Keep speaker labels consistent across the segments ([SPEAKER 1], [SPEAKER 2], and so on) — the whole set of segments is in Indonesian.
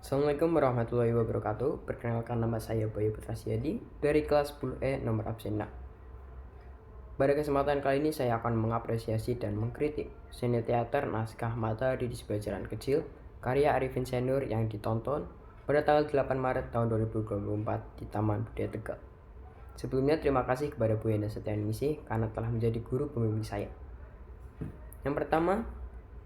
[SPEAKER 1] Assalamualaikum warahmatullahi wabarakatuh. Perkenalkan, nama saya Bayu Putra Siadi dari kelas 10E nomor absen 6. Pada kesempatan kali ini saya akan mengapresiasi dan mengkritik seni teater naskah Matahari di Sebuah Jalan Kecil karya Arifin Senior yang ditonton pada tanggal 8 Maret tahun 2024 di Taman Budaya Tegal. Sebelumnya terima kasih kepada Bu Enda Setianingsih karena telah menjadi guru pembimbing saya. Yang pertama,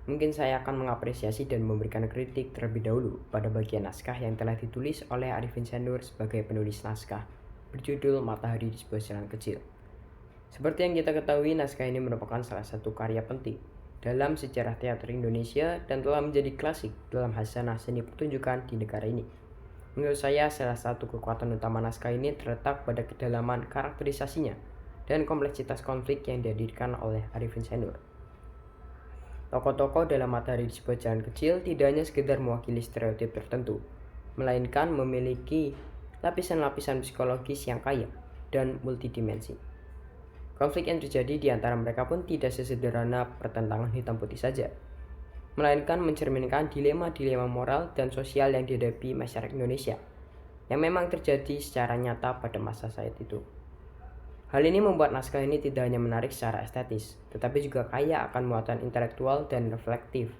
[SPEAKER 1] mungkin saya akan mengapresiasi dan memberikan kritik terlebih dahulu pada bagian naskah yang telah ditulis oleh Arifin Senior sebagai penulis naskah berjudul Matahari di Sebuah Jalan Kecil. Seperti yang kita ketahui, naskah ini merupakan salah satu karya penting dalam sejarah teater Indonesia dan telah menjadi klasik dalam hasanah seni pertunjukan di negara ini. Menurut saya, salah satu kekuatan utama naskah ini terletak pada kedalaman karakterisasinya dan kompleksitas konflik yang dihadirkan oleh Arifin Senior. Tokoh-tokoh dalam Matahari di Sebuah Jalan Kecil tidak hanya sekedar mewakili stereotip tertentu, melainkan memiliki lapisan-lapisan psikologis yang kaya dan multidimensi. Konflik yang terjadi di antara mereka pun tidak sesederhana pertentangan hitam putih saja, melainkan mencerminkan dilema-dilema moral dan sosial yang dihadapi masyarakat Indonesia, yang memang terjadi secara nyata pada masa saat itu. Hal ini membuat naskah ini tidak hanya menarik secara estetis, tetapi juga kaya akan muatan intelektual dan reflektif,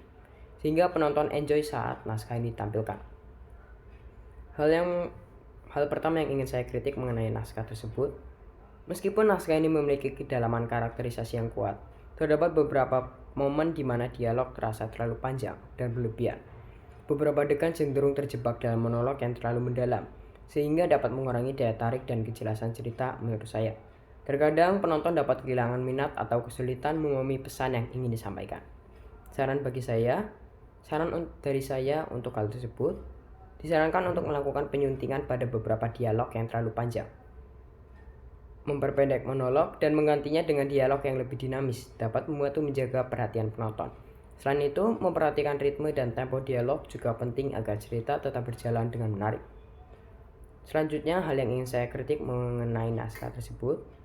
[SPEAKER 1] sehingga penonton enjoy saat naskah ini ditampilkan. Hal pertama yang ingin saya kritik mengenai naskah tersebut, meskipun naskah ini memiliki kedalaman karakterisasi yang kuat, terdapat beberapa momen di mana dialog terasa terlalu panjang dan berlebihan. Beberapa adegan cenderung terjebak dalam monolog yang terlalu mendalam, sehingga dapat mengurangi daya tarik dan kejelasan cerita menurut saya. Terkadang penonton dapat kehilangan minat atau kesulitan memahami pesan yang ingin disampaikan. Saran dari saya untuk hal tersebut, disarankan untuk melakukan penyuntingan pada beberapa dialog yang terlalu panjang. Memperpendek monolog dan menggantinya dengan dialog yang lebih dinamis dapat membantu menjaga perhatian penonton. Selain itu, memperhatikan ritme dan tempo dialog juga penting agar cerita tetap berjalan dengan menarik. Selanjutnya, hal yang ingin saya kritik mengenai naskah tersebut,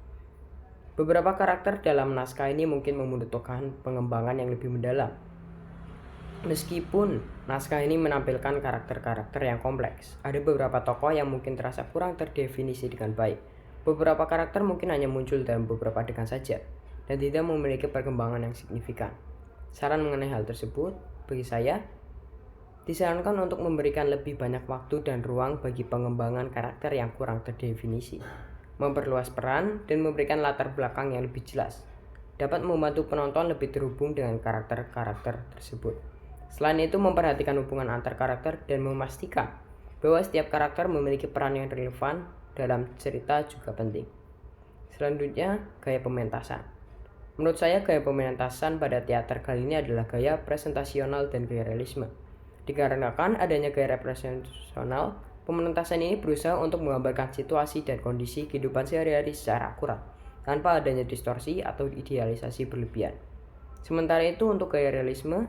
[SPEAKER 1] beberapa karakter dalam naskah ini mungkin membutuhkan pengembangan yang lebih mendalam. Meskipun naskah ini menampilkan karakter-karakter yang kompleks, ada beberapa tokoh yang mungkin terasa kurang terdefinisi dengan baik. Beberapa karakter mungkin hanya muncul dalam beberapa adegan saja dan tidak memiliki perkembangan yang signifikan. Saran mengenai hal tersebut, bagi saya, disarankan untuk memberikan lebih banyak waktu dan ruang bagi pengembangan karakter yang kurang terdefinisi. Memperluas peran dan memberikan latar belakang yang lebih jelas dapat membantu penonton lebih terhubung dengan karakter-karakter tersebut. Selain itu, memperhatikan hubungan antar karakter dan memastikan bahwa setiap karakter memiliki peran yang relevan dalam cerita juga penting. Selanjutnya, gaya pementasan. Menurut saya, gaya pementasan pada teater kali ini adalah gaya presentasional dan gaya realisme. Dikarenakan adanya gaya presentasional, pementasan ini berusaha untuk menggambarkan situasi dan kondisi kehidupan sehari-hari secara akurat, tanpa adanya distorsi atau idealisasi berlebihan. Sementara itu, untuk gaya realisme,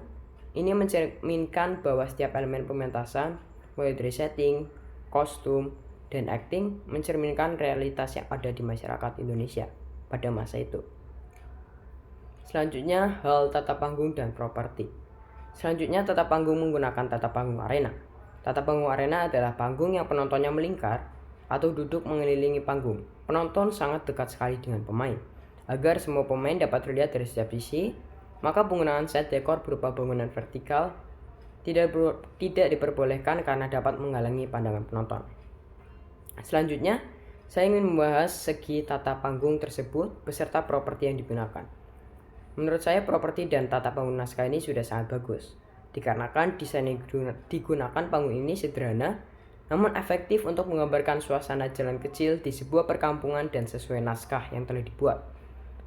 [SPEAKER 1] ini mencerminkan bahwa setiap elemen pementasan, mulai dari setting, kostum, dan acting, mencerminkan realitas yang ada di masyarakat Indonesia pada masa itu. Selanjutnya, hal tata panggung dan properti. Selanjutnya, tata panggung menggunakan tata panggung arena. Tata panggung arena adalah panggung yang penontonnya melingkar atau duduk mengelilingi panggung. Penonton sangat dekat sekali dengan pemain. Agar semua pemain dapat terlihat dari setiap sisi, maka penggunaan set dekor berupa bangunan vertikal tidak diperbolehkan karena dapat menghalangi pandangan penonton. Selanjutnya, saya ingin membahas segi tata panggung tersebut beserta properti yang digunakan. Menurut saya, properti dan tata panggung naskah ini sudah sangat bagus, dikarenakan desain yang digunakan panggung ini sederhana namun efektif untuk menggambarkan suasana jalan kecil di sebuah perkampungan dan sesuai naskah yang telah dibuat.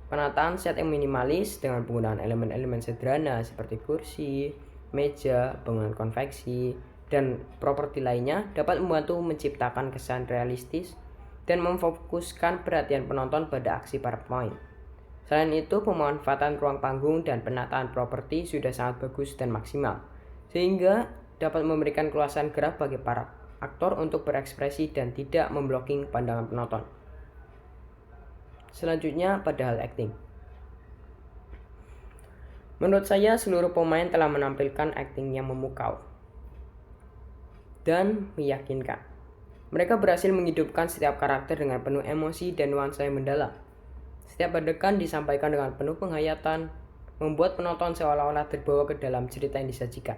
[SPEAKER 1] Penataan set yang minimalis dengan penggunaan elemen-elemen sederhana seperti kursi, meja, bangunan konveksi, dan properti lainnya dapat membantu menciptakan kesan realistis dan memfokuskan perhatian penonton pada aksi para pemain. Selain itu, pemanfaatan ruang panggung dan penataan properti sudah sangat bagus dan maksimal, sehingga dapat memberikan keluasan gerak bagi para aktor untuk berekspresi dan tidak memblocking pandangan penonton. Selanjutnya, pada hal acting. Menurut saya, seluruh pemain telah menampilkan acting yang memukau. dan meyakinkan. Mereka berhasil menghidupkan setiap karakter dengan penuh emosi dan nuansa yang mendalam. Setiap adegan disampaikan dengan penuh penghayatan, membuat penonton seolah-olah terbawa ke dalam cerita yang disajikan.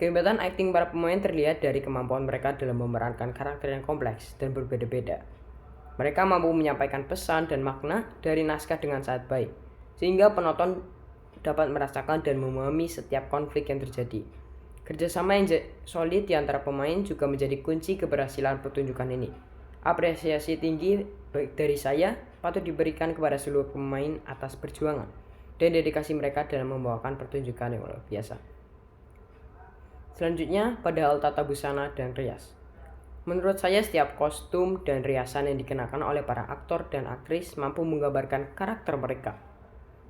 [SPEAKER 1] Kehebatan akting para pemain terlihat dari kemampuan mereka dalam memerankan karakter yang kompleks dan berbeda-beda. Mereka mampu menyampaikan pesan dan makna dari naskah dengan sangat baik, sehingga penonton dapat merasakan dan memahami setiap konflik yang terjadi. Kerjasama yang solid di antara pemain juga menjadi kunci keberhasilan pertunjukan ini. Apresiasi tinggi dari saya patut diberikan kepada seluruh pemain atas perjuangan dan dedikasi mereka dalam membawakan pertunjukan yang luar biasa. Selanjutnya, pada hal tata busana dan rias. Menurut saya, setiap kostum dan riasan yang dikenakan oleh para aktor dan aktris mampu menggambarkan karakter mereka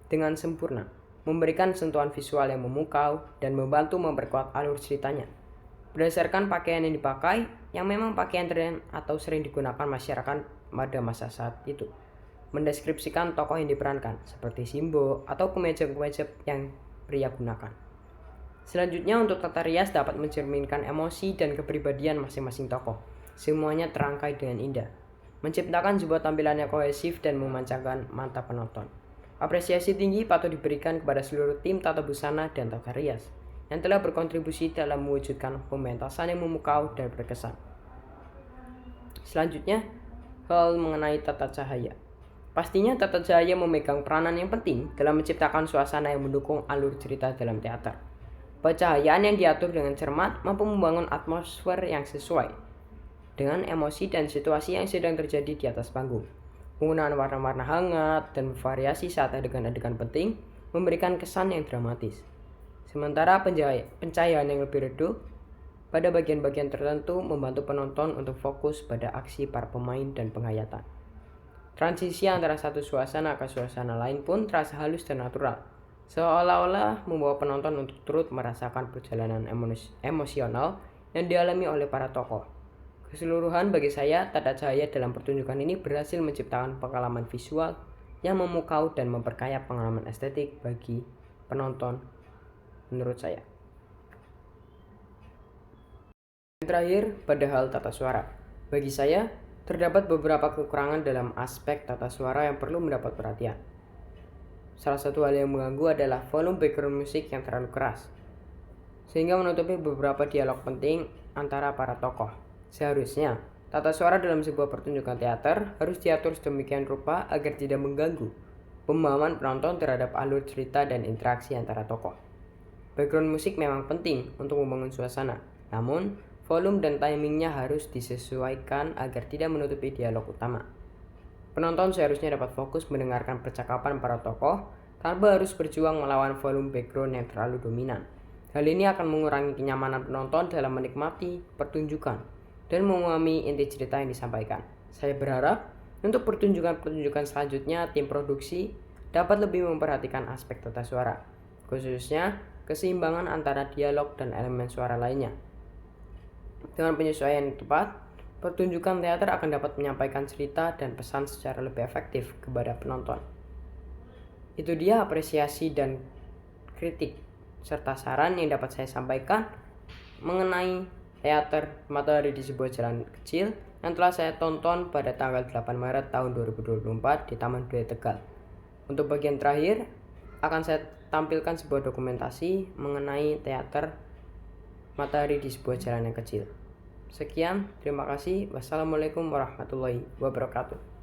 [SPEAKER 1] dengan sempurna, memberikan sentuhan visual yang memukau dan membantu memperkuat alur ceritanya. Berdasarkan pakaian yang dipakai, yang memang pakaian tren atau sering digunakan masyarakat pada masa saat itu, mendeskripsikan tokoh yang diperankan, seperti Simbo atau kemeja-kemeja yang pria gunakan. Selanjutnya, untuk tata rias dapat mencerminkan emosi dan kepribadian masing-masing tokoh. Semuanya terangkai dengan indah, menciptakan sebuah tampilan yang kohesif dan memancarkan mata penonton. Apresiasi tinggi patut diberikan kepada seluruh tim tata busana dan tata rias yang telah berkontribusi dalam mewujudkan pementasan yang memukau dan berkesan. Selanjutnya, hal mengenai tata cahaya. Pastinya tata cahaya memegang peranan yang penting dalam menciptakan suasana yang mendukung alur cerita dalam teater. Pencahayaan yang diatur dengan cermat mampu membangun atmosfer yang sesuai dengan emosi dan situasi yang sedang terjadi di atas panggung. Penggunaan warna-warna hangat dan bervariasi saat adegan-adegan penting memberikan kesan yang dramatis. Sementara pencahayaan yang lebih redup pada bagian-bagian tertentu membantu penonton untuk fokus pada aksi para pemain dan penghayatan. Transisi antara satu suasana ke suasana lain pun terasa halus dan natural, seolah-olah membawa penonton untuk turut merasakan perjalanan emosional yang dialami oleh para tokoh. Keseluruhan bagi saya, tata cahaya dalam pertunjukan ini berhasil menciptakan pengalaman visual yang memukau dan memperkaya pengalaman estetik bagi penonton menurut saya. Terakhir, pada hal tata suara. Bagi saya, terdapat beberapa kekurangan dalam aspek tata suara yang perlu mendapat perhatian. Salah satu hal yang mengganggu adalah volume background musik yang terlalu keras, sehingga menutupi beberapa dialog penting antara para tokoh. Seharusnya, tata suara dalam sebuah pertunjukan teater harus diatur sedemikian rupa agar tidak mengganggu pemahaman penonton terhadap alur cerita dan interaksi antara tokoh. Background musik memang penting untuk membangun suasana, namun volume dan timingnya harus disesuaikan agar tidak menutupi dialog utama. Penonton seharusnya dapat fokus mendengarkan percakapan para tokoh tanpa harus berjuang melawan volume background yang terlalu dominan. Hal ini akan mengurangi kenyamanan penonton dalam menikmati pertunjukan dan memahami inti cerita yang disampaikan. Saya berharap untuk pertunjukan-pertunjukan selanjutnya tim produksi dapat lebih memperhatikan aspek tata suara, khususnya keseimbangan antara dialog dan elemen suara lainnya. Dengan penyesuaian yang tepat, pertunjukan teater akan dapat menyampaikan cerita dan pesan secara lebih efektif kepada penonton. Itu dia apresiasi dan kritik serta saran yang dapat saya sampaikan mengenai teater Matahari di Sebuah Jalan Kecil yang telah saya tonton pada tanggal 8 Maret tahun 2024 di Taman Budaya Tegal. Untuk bagian terakhir, akan saya tampilkan sebuah dokumentasi mengenai teater Matahari di Sebuah Jalan yang Kecil. Sekian, terima kasih. Wassalamualaikum warahmatullahi wabarakatuh.